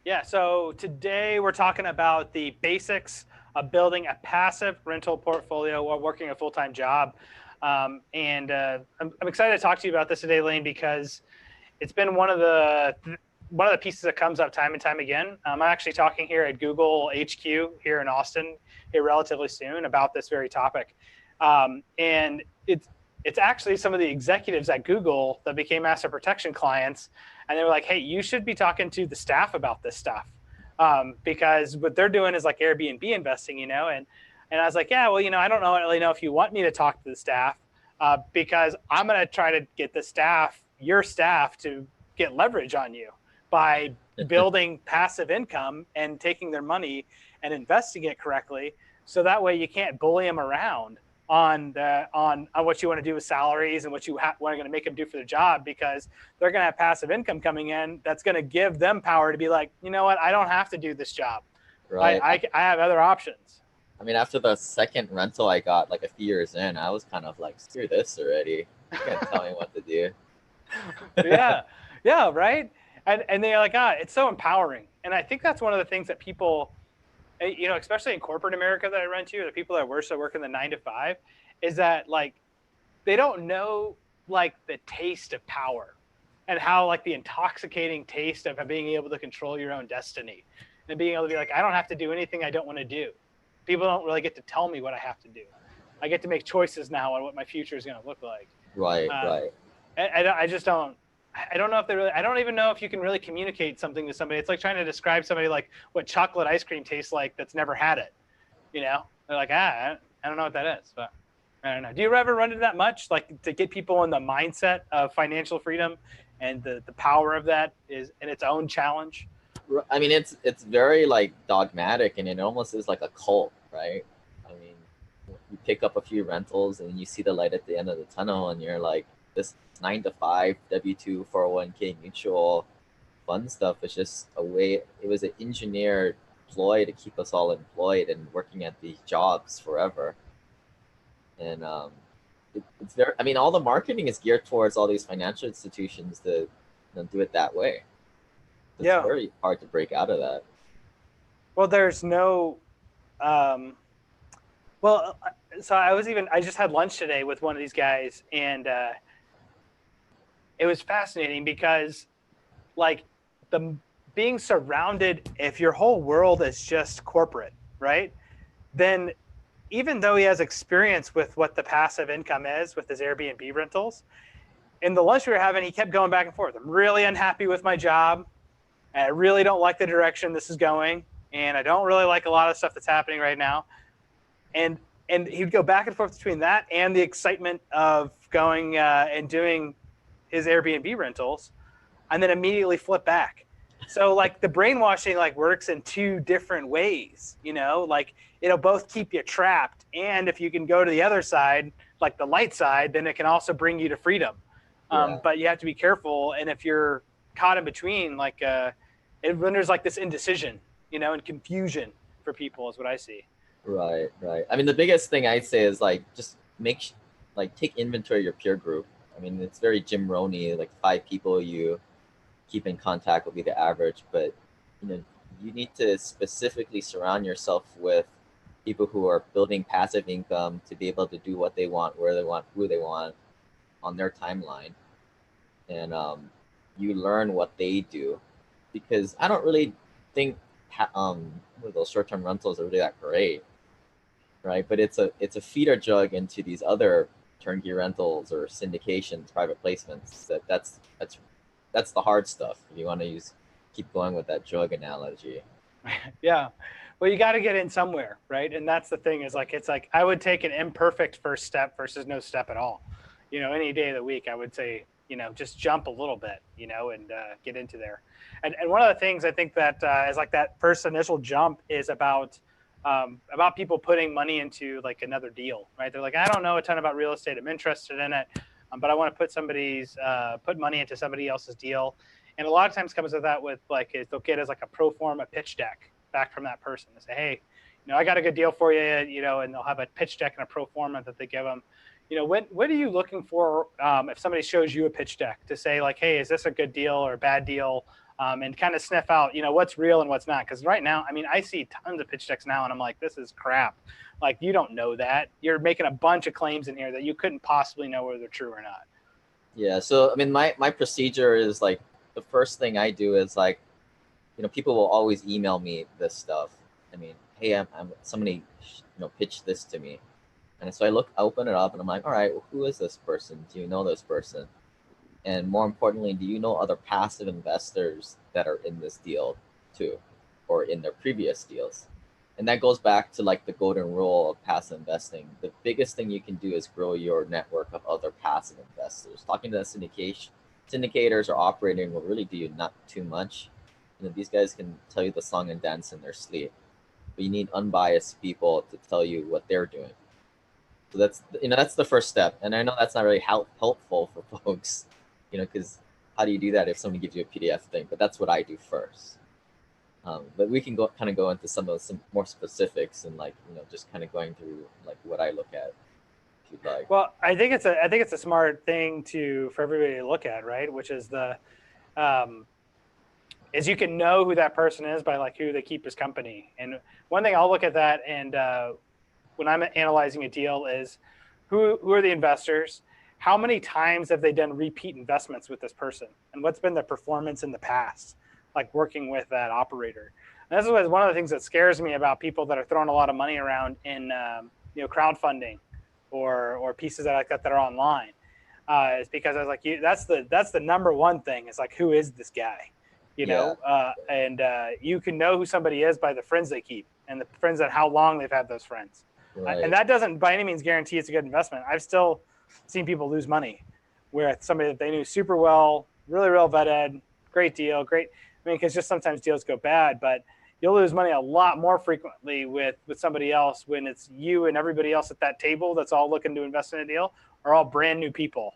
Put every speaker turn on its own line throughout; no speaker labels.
Yeah, so today we're talking about the basics of building a passive rental portfolio while working a full-time job. I'm excited to talk to you about this today, Lane, because it's been one of the pieces that comes up time and time again. I'm actually talking here at Google HQ here in Austin here relatively soon about this very topic. And it's actually some of the executives at Google that became asset protection clients, and they were like, "Hey, you should be talking to the staff about this stuff, because what they're doing is like Airbnb investing, And I was like, "Yeah, well, I don't really know if you want me to talk to the staff, because I'm going to try to get your staff, to get leverage on you by building passive income and taking their money and investing it correctly, so that way you can't bully them around on what you want to do with salaries and what you want to make them do for their job, because they're going to have passive income coming in that's going to give them power to be like, you know what, I don't have to do this job.
Right.
I have other options.
I mean, after the second rental I got like a few years in, I was kind of like, screw this already. You can't tell me what to do.
Yeah, right. And they're like, it's so empowering. And I think that's one of the things that people, especially in corporate America that I run to, the people that work in the 9 to 5, is that like they don't know like the taste of power and how like the intoxicating taste of being able to control your own destiny and being able to be like, I don't have to do anything I don't want to do. People don't really get to tell me what I have to do. I get to make choices now on what my future is going to look like.
Right.
I just don't. I don't know if I don't even know if you can really communicate something to somebody. It's like trying to describe somebody like what chocolate ice cream tastes like that's never had it. They're like, I don't know what that is, but I don't know. Do you ever run into that much? Like, to get people in the mindset of financial freedom and the power of that is in its own challenge?
I mean, it's very like dogmatic, and it almost is like a cult, right? I mean, you pick up a few rentals and you see the light at the end of the tunnel, and you're like, this 9 to 5 W2 401k mutual fund stuff is just a way. It was an engineered ploy to keep us all employed and working at these jobs forever. And it's very. I mean, all the marketing is geared towards all these financial institutions to do it that way. It's very hard to break out of that.
Well, there's no. So I just had lunch today with one of these guys, and it was fascinating because, like, being surrounded, if your whole world is just corporate, right? Then even though he has experience with what the passive income is with his Airbnb rentals, in the lunch we were having, he kept going back and forth. I'm really unhappy with my job, and I really don't like the direction this is going, and I don't really like a lot of stuff that's happening right now. And he'd go back and forth between that and the excitement of going and doing his Airbnb rentals, and then immediately flip back. So like the brainwashing like works in two different ways, like it'll both keep you trapped, and if you can go to the other side, like the light side, then it can also bring you to freedom. But you have to be careful, and if you're caught in between, like it renders like this indecision, and confusion for people is what I see.
Right. I mean, the biggest thing I'd say is like just take inventory of your peer group. I mean, it's very Jim Roney, like 5 people you keep in contact will be the average, but you need to specifically surround yourself with people who are building passive income to be able to do what they want, where they want, who they want on their timeline. And you learn what they do, because I don't really think those short-term rentals are really that great, right? But it's a feeder jug into these other turnkey rentals or syndications, private placements. That's the hard stuff. If you want to keep going with that jug analogy.
Yeah. Well, you got to get in somewhere, right? And that's the thing, is like, it's like I would take an imperfect first step versus no step at all. Any day of the week, I would say, just jump a little bit, and get into there. And one of the things I think that is like that first initial jump is about people putting money into like another deal, right? They're like, I don't know a ton about real estate. I'm interested in it, but I want to put money into somebody else's deal. And a lot of times comes with that with like, they'll get as like a pro forma pitch deck back from that person to say, hey, I got a good deal for you, and they'll have a pitch deck and a pro forma that they give them. What are you looking for if somebody shows you a pitch deck to say like, hey, is this a good deal or a bad deal? and kind of sniff out, what's real and what's not. Because right now, I mean, I see tons of pitch decks now, and I'm like, this is crap. Like, you don't know that. You're making a bunch of claims in here that you couldn't possibly know whether they're true or not.
Yeah. So I mean, my procedure is like, the first thing I do is like, people will always email me this stuff. I mean, hey, I'm somebody, pitched this to me. And so I open it up and I'm like, all right, well, who is this person? Do you know this person? And more importantly, do you know other passive investors that are in this deal too, or in their previous deals? And that goes back to like the golden rule of passive investing. The biggest thing you can do is grow your network of other passive investors. Talking to the syndicators or operating will really do you not too much. These guys can tell you the song and dance in their sleep, but you need unbiased people to tell you what they're doing. So that's the first step. And I know that's not really helpful for folks, because how do you do that if somebody gives you a PDF thing? But that's what I do first. But we can go into some more specifics and just kind of going through like what I look at, if you'd like.
Well, I think it's a smart thing for everybody to look at, right? Which is is you can know who that person is by like who they keep as company. And one thing I'll look at that, and when I'm analyzing a deal, is who are the investors? How many times have they done repeat investments with this person? And what's been the performance in the past, like working with that operator? And this is one of the things that scares me about people that are throwing a lot of money around in crowdfunding or pieces like that are online. Is because I was like, that's the number one thing. Is like, who is this guy? And you can know who somebody is by the friends they keep and the friends and how long they've had those friends.
Right.
And that doesn't by any means guarantee it's a good investment. I've still seen people lose money where somebody that they knew super well, really real vetted, great deal, great. I mean, because just sometimes deals go bad, but you'll lose money a lot more frequently with somebody else when it's you and everybody else at that table that's all looking to invest in a deal are all brand new people.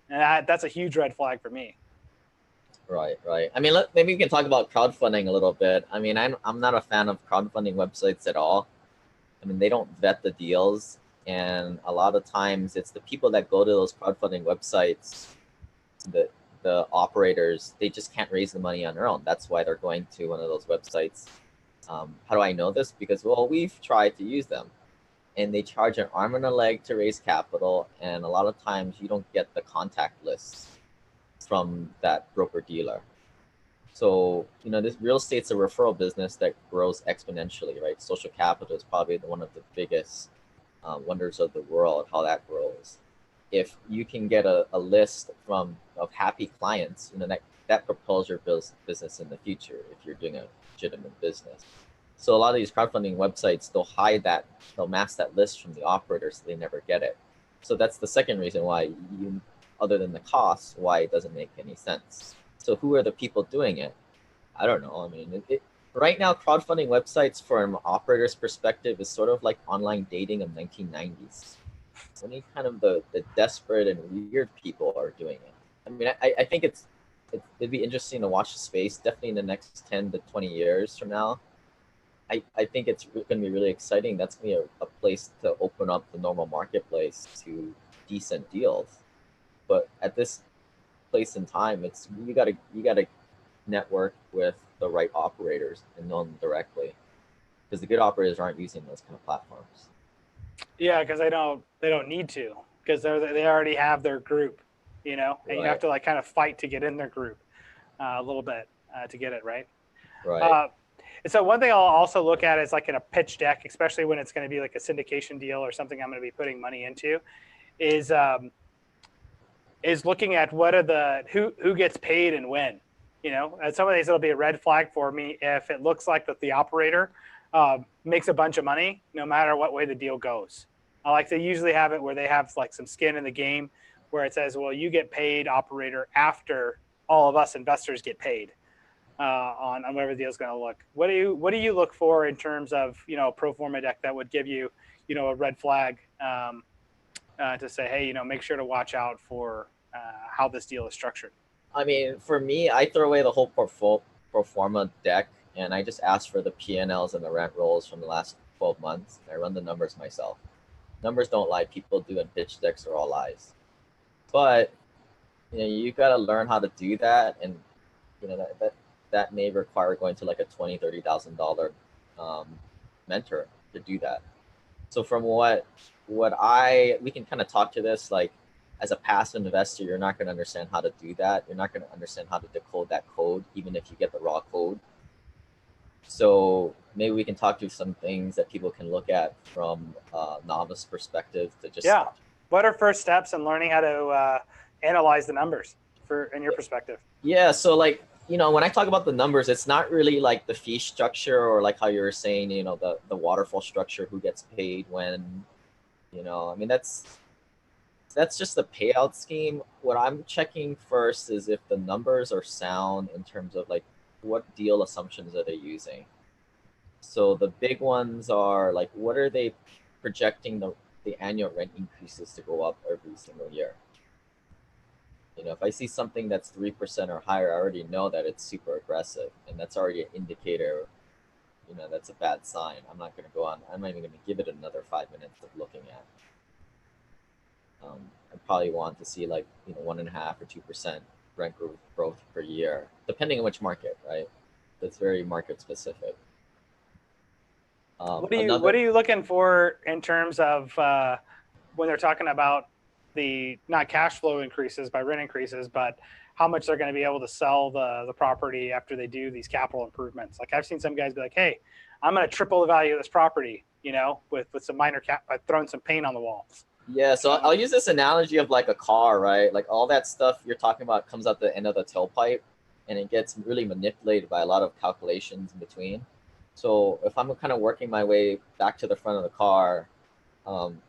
And that's a huge red flag for me.
Right. I mean, maybe we can talk about crowdfunding a little bit. I mean, I'm not a fan of crowdfunding websites at all. I mean, they don't vet the deals, and a lot of times it's the people that go to those crowdfunding websites, the operators, they just can't raise the money on their own. That's why they're going to one of those websites. How do I know this? Because, well, we've tried to use them, and they charge an arm and a leg to raise capital, and a lot of times you don't get the contact lists from that broker dealer. So, this real estate's a referral business that grows exponentially, right? Social capital is probably one of the biggest wonders of the world, how that grows. If you can get a list of happy clients, that propels your business in the future if you're doing a legitimate business. So a lot of these crowdfunding websites, they'll mask that list from the operators so they never get it. So that's the second reason why other than the cost, why it doesn't make any sense. So who are the people doing it? I don't know. I mean, right now, crowdfunding websites from an operator's perspective is sort of like online dating of 1990s. Only kind of the desperate and weird people are doing it. I mean, I think it'd be interesting to watch the space, definitely in the next 10 to 20 years from now. I think it's going to be really exciting. That's going to be a place to open up the normal marketplace to decent deals. But at this place in time, it's you gotta network with the right operators and know them directly, because the good operators aren't using those kind of platforms.
Yeah, because they don't need to, because they already have their group, and right. You have to like kind of fight to get in their group a little bit to get it right.
Right.
And so one thing I'll also look at is like in a pitch deck, especially when it's going to be like a syndication deal or something I'm going to be putting money into, is looking at what are who gets paid and when. And some of these it'll be a red flag for me if it looks like that the operator makes a bunch of money no matter what way the deal goes. They usually have it where they have like some skin in the game where it says, well, you get paid, operator, after all of us investors get paid on whatever the deal is going to look. What do you look for in terms of a pro forma deck that would give you a red flag to say, hey, make sure to watch out for how this deal is structured?
I mean, for me, I throw away the whole pro forma deck, and I just ask for the P&Ls and the rent rolls from the last 12 months. I run the numbers myself. Numbers don't lie. People do, and pitch decks are all lies. But you got to learn how to do that, and that may require going to like a $20,000-$30,000 mentor to do that. So from we can kind of talk to this, like as a passive investor, you're not going to understand how to do that. You're not going to understand how to decode that code, even if you get the raw code. So maybe we can talk through some things that people can look at from a novice perspective to just
What are first steps in learning how to analyze the numbers in your perspective?
Yeah, so like, when I talk about the numbers, it's not really like the fee structure or like how you were saying, the waterfall structure, who gets paid when, I mean, that's just the payout scheme. What I'm checking first is if the numbers are sound in terms of like what deal assumptions are they using. So the big ones are like, what are they projecting the annual rent increases to go up every single year? If I see something that's 3% or higher, I already know that it's super aggressive, and that's already an indicator, that's a bad sign. I'm not going to go on. I'm not even going to give it another 5 minutes of looking at. I probably want to see like 1.5 or 2% rent growth per year, depending on which market, right? That's very market specific.
What are you looking for in terms of when they're talking about the not cash flow increases by rent increases, but how much they're going to be able to sell the property after they do these capital improvements? Like I've seen some guys be like, "Hey, I'm going to triple the value of this property," with some minor by throwing some paint on the walls.
Yeah, so I'll use this analogy of like a car, right? Like all that stuff you're talking about comes out the end of the tailpipe, and it gets really manipulated by a lot of calculations in between. So if I'm kind of working my way back to the front of the car,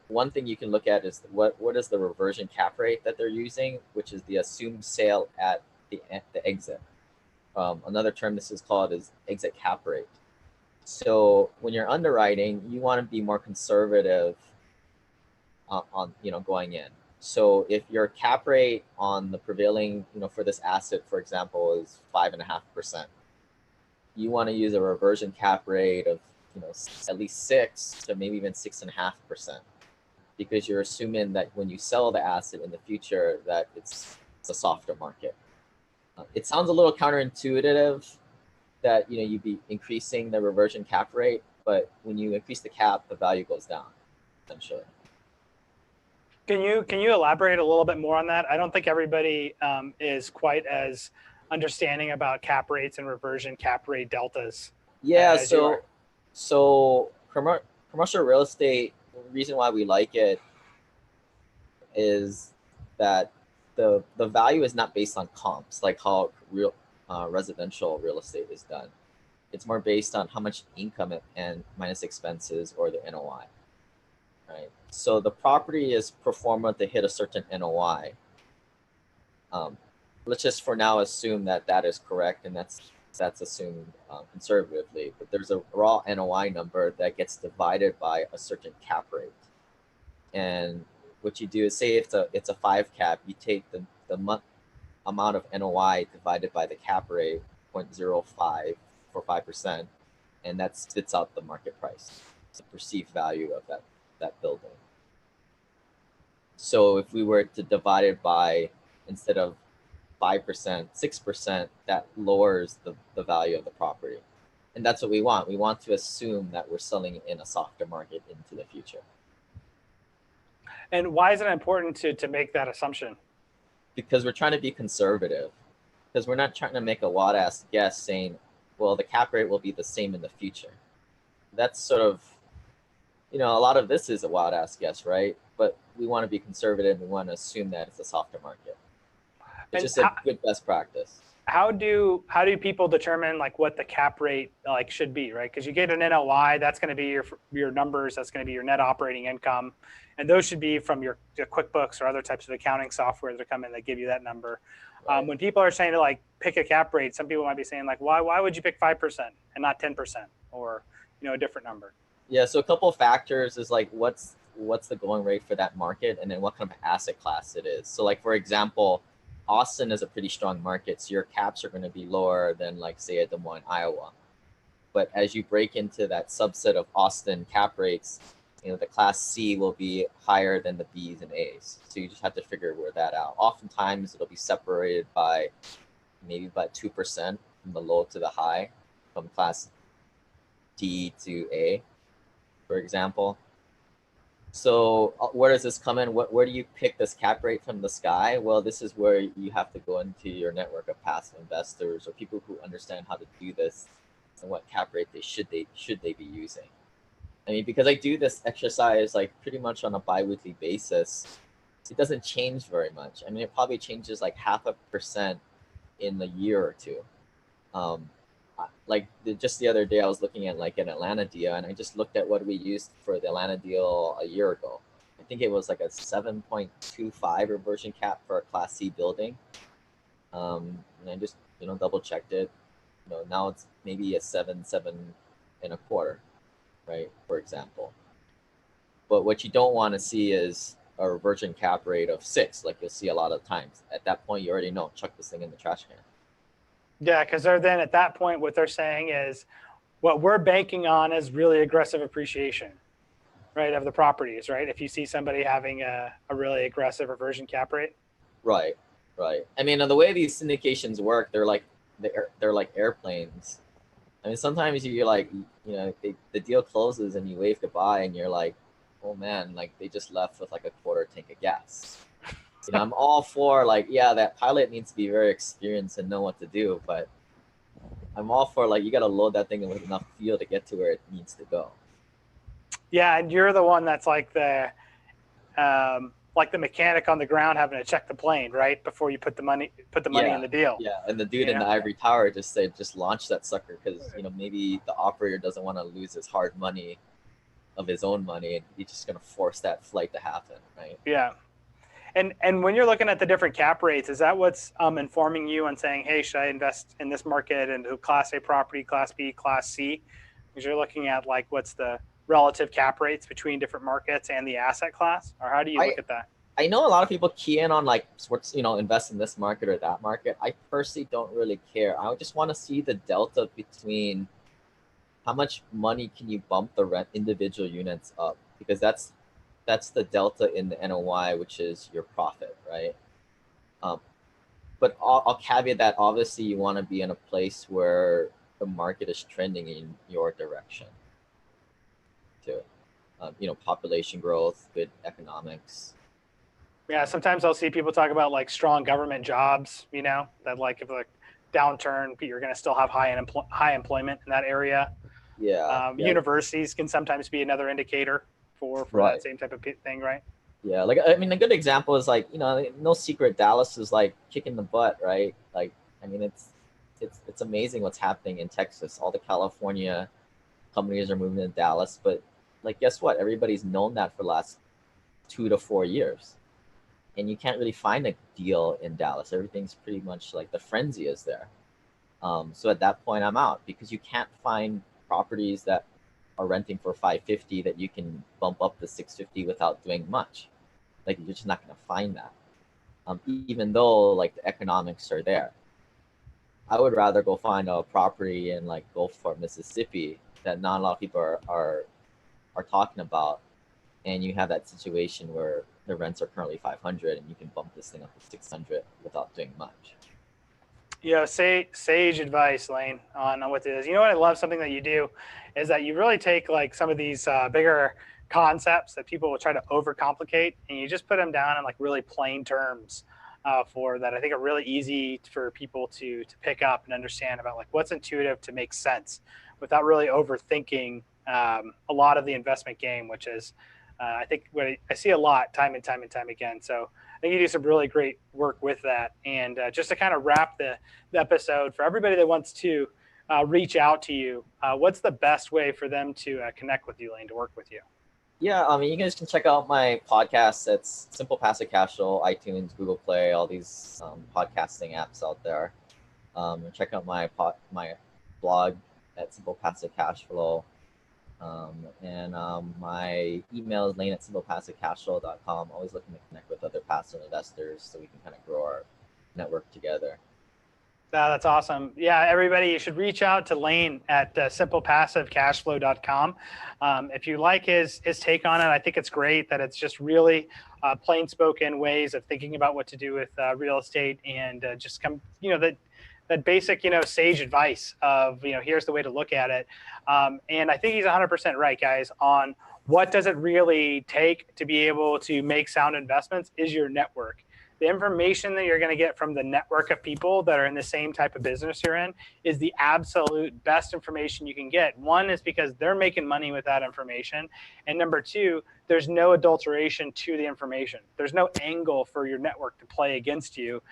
one thing you can look at is what is the reversion cap rate that they're using, which is the assumed sale at the exit. Another term this is called is exit cap rate. So when you're underwriting, you want to be more conservative on going in. So if your cap rate on the prevailing, for this asset, for example, is 5.5%, you want to use a reversion cap rate of at least 6 to maybe even 6.5%, because you're assuming that when you sell the asset in the future that it's a softer market. It sounds a little counterintuitive that you'd be increasing the reversion cap rate, but when you increase the cap, the value goes down, essentially.
Can you elaborate a little bit more on that? I don't think everybody is quite as understanding about cap rates and reversion cap rate deltas.
Yeah, so commercial real estate, the reason why we like it is that the value is not based on comps, like how residential real estate is done. It's more based on how much income and minus expenses or the NOI, right? So the property is pro forma to hit a certain NOI. Let's just for now assume that is correct, and that's assumed conservatively. But there's a raw NOI number that gets divided by a certain cap rate, and what you do is say it's a 5 cap. You take the amount of NOI divided by the cap rate, 0.05 for 5%, and that spits out the market price, the perceived value of that building. So if we were to divide it by, instead of 5%, 6%, that lowers the value of the property. And that's what we want. We want to assume that we're selling in a softer market into the future.
And why is it important to make that assumption?
Because we're trying to be conservative. Because we're not trying to make a wild ass guess saying, well, the cap rate will be the same in the future. That's sort of, a lot of this is a wild ass guess, right? But we want to be conservative. We want to assume that it's a softer market. It's just a good best practice.
How do people determine like what the cap rate like should be, right? Because you get an NOI, that's going to be your numbers, that's going to be your net operating income, and those should be from your QuickBooks or other types of accounting software that come in that give you that number. Right. When people are saying to like pick a cap rate, some people might be saying like, why would you pick 5% and not 10% or a different number?
Yeah, so a couple of factors is like what's the going rate for that market, and then what kind of asset class it is. So like for example, Austin is a pretty strong market, so your caps are going to be lower than like say at Des Moines, Iowa. But as you break into that subset of Austin cap rates, the class C will be higher than the B's and A's. So you just have to figure that out. Oftentimes it'll be separated by maybe about 2%, from the low to the high, from class D to A, for example. So where does this come in? Where do you pick this cap rate from the sky? Well, this is where you have to go into your network of passive investors or people who understand how to do this and what cap rate should they be using. I mean, because I do this exercise like pretty much on a bi-weekly basis, it doesn't change very much. I mean, it probably changes like 0.5% in a year or two. Like just the other day, I was looking at like an Atlanta deal, and I just looked at what we used for the Atlanta deal a year ago. I think it was like a 7.25 reversion cap for a Class C building. And I just double checked it. Now it's maybe a 7.25, right? For example. But what you don't want to see is a reversion cap rate of 6, like you'll see a lot of times. At that point, you already know, chuck this thing in the trash can.
Yeah, because they're then at that point, what they're saying is what we're banking on is really aggressive appreciation, right, of the properties, right? If you see somebody having a really aggressive reversion cap rate.
Right. I mean, the way these syndications work, they're like airplanes. I mean, sometimes you're like, the deal closes and you wave goodbye and you're like, oh man, like they just left with like a quarter tank of gas. I'm all for like, yeah, that pilot needs to be very experienced and know what to do, but I'm all for like, you got to load that thing with enough fuel to get to where it needs to go.
Yeah, and you're the one that's like the mechanic on the ground having to check the plane, right, before you put the money in the deal.
Yeah, and the dude in the ivory tower just said, just launch that sucker because maybe the operator doesn't want to lose his hard money of his own money, and he's just gonna force that flight to happen, right?
Yeah. And when you're looking at the different cap rates, is that what's informing you on saying, hey, should I invest in this market and do Class A property, Class B, Class C? Because you're looking at like what's the relative cap rates between different markets and the asset class, or how do you look at that?
I know a lot of people key in on like sports, invest in this market or that market. I personally don't really care. I just want to see the delta between how much money can you bump the rent individual units up, because that's the delta in the NOI, which is your profit, right? But I'll caveat that obviously you want to be in a place where the market is trending in your direction too. Population growth, good economics.
Yeah, sometimes I'll see people talk about like strong government jobs, that like if a downturn, you're going to still have high employment in that area.
Yeah.
Universities can sometimes be another indicator for that same type of thing, right?
Yeah, like I mean, a good example is like no secret, Dallas is like kicking the butt, right? Like I mean, it's amazing what's happening in Texas. All the California companies are moving to Dallas, but like guess what? Everybody's known that for the last 2 to 4 years, and you can't really find a deal in Dallas. Everything's pretty much like the frenzy is there. So at that point, I'm out because you can't find properties that are renting for $550 that you can bump up to $650 without doing much. Like you're just not going to find that, even though like the economics are there. I would rather go find a property in like Gulf or Mississippi that not a lot of people are talking about, and you have that situation where the rents are currently $500 and you can bump this thing up to $600 without doing much.
Yeah, sage advice, Lane, on what it is. You know what I love, something that you do is that you really take like some of these bigger concepts that people will try to overcomplicate, and you just put them down in like really plain terms for that I think are really easy for people to pick up and understand about like what's intuitive to make sense without really overthinking a lot of the investment game, which is I think what I see a lot time and time again. So I think you do some really great work with that. And just to kind of wrap the episode, for everybody that wants to reach out to you, what's the best way for them to connect with you, Lane, to work with you?
Yeah, I mean, you guys can check out my podcast. It's Simple Passive Cash Flow, iTunes, Google Play, all these podcasting apps out there. Check out my blog at Simple Passive Cash Flow. And my email is lane@simplepassivecashflow.com. Always looking to connect with other passive investors so we can kind of grow our network together.
That's awesome. Yeah, everybody, you should reach out to Lane at simplepassivecashflow.com. If you like his take on it, I think it's great that it's just really plain spoken ways of thinking about what to do with real estate, and just come, basic, sage advice of, here's the way to look at it. And I think he's 100% right, guys, on what does it really take to be able to make sound investments is your network. The information that you're going to get from the network of people that are in the same type of business you're in is the absolute best information you can get. One is because they're making money with that information. And number two, there's no adulteration to the information. There's no angle for your network to play against you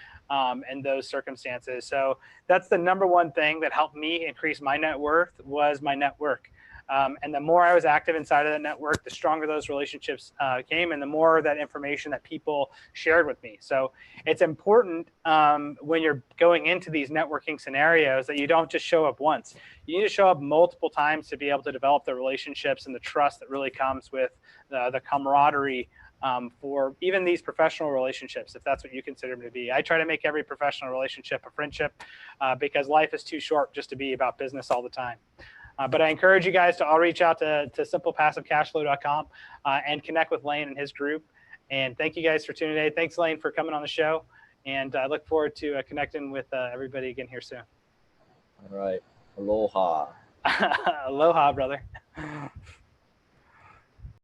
in those circumstances. So that's the number one thing that helped me increase my net worth was my network. And the more I was active inside of that network, the stronger those relationships came, and the more that information that people shared with me. So it's important when you're going into these networking scenarios that you don't just show up once. You need to show up multiple times to be able to develop the relationships and the trust that really comes with the camaraderie for even these professional relationships, if that's what you consider them to be. I try to make every professional relationship a friendship because life is too short just to be about business all the time. But I encourage you guys to all reach out to simplepassivecashflow.com and connect with Lane and his group. And thank you guys for tuning in. Thanks, Lane, for coming on the show. And I look forward to connecting with everybody again here soon.
All right. Aloha.
Aloha, brother.